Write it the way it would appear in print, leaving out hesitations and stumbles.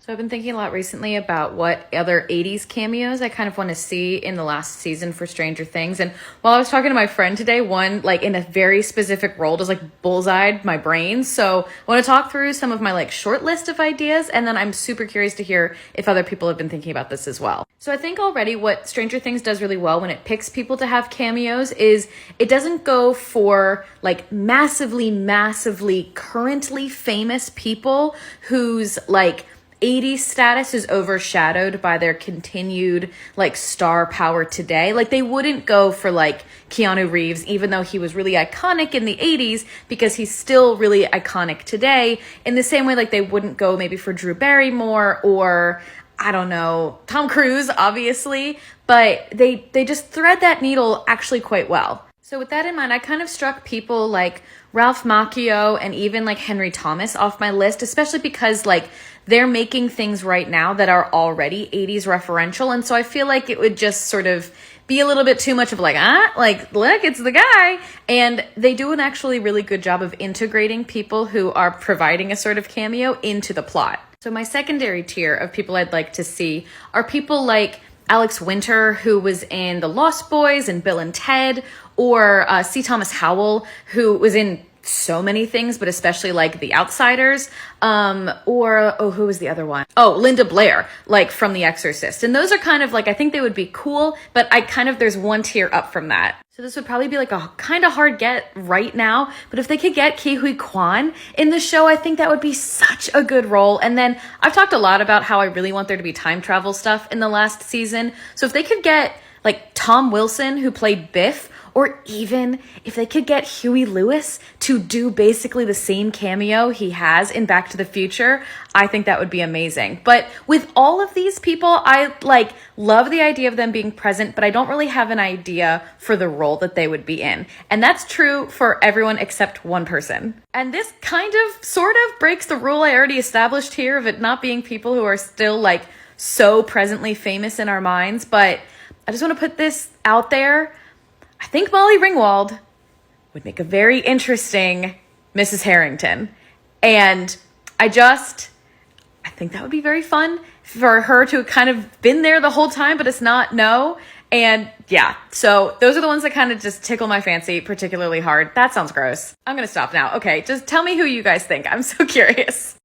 So I've been thinking a lot recently about what other 80s cameos I kind of want to see in the last season for Stranger Things. And while I was talking to my friend today, one like in a very specific role just like bullseyed my brain. So I want to talk through some of my like short list of ideas, and then I'm super curious to hear if other people have been thinking about this as well. So I think already what Stranger Things does really well when it picks people to have cameos is it doesn't go for like massively currently famous people whose like 80s status is overshadowed by their continued like star power today. Like they wouldn't go for like Keanu Reeves, even though he was really iconic in the 80s, because he's still really iconic today, in the same way like they wouldn't go maybe for Drew Barrymore or I don't know, Tom Cruise, obviously, but they just thread that needle actually quite well. So with that in mind, I kind of struck people like Ralph Macchio and even like Henry Thomas off my list, especially because like they're making things right now that are already 80s referential. And so I feel like it would just sort of be a little bit too much of like, look, it's the guy. And they do an actually really good job of integrating people who are providing a sort of cameo into the plot. So my secondary tier of people I'd like to see are people like Alex Winter, who was in The Lost Boys and Bill and Ted, or C. Thomas Howell, who was in so many things, but especially like The Outsiders, who was the other one? Oh, Linda Blair, like from The Exorcist. And those are kind of like, I think they would be cool, but there's one tier up from that. So this would probably be like a kind of hard get right now, but if they could get Ke Huy Quan in the show, I think that would be such a good role. And then I've talked a lot about how I really want there to be time travel stuff in the last season. So if they could get like Tom Wilson, who played Biff, or even if they could get Huey Lewis to do basically the same cameo he has in Back to the Future, I think that would be amazing. But with all of these people, I like love the idea of them being present, but I don't really have an idea for the role that they would be in. And that's true for everyone except one person. And this kind of sort of breaks the rule I already established here of it not being people who are still like so presently famous in our minds. But I just want to put this out there. I think Molly Ringwald would make a very interesting Mrs. Harrington. And I think that would be very fun for her to kind of been there the whole time, but it's not no. And yeah, so those are the ones that kind of just tickle my fancy particularly hard. That sounds gross. I'm going to stop now. Okay, just tell me who you guys think. I'm so curious.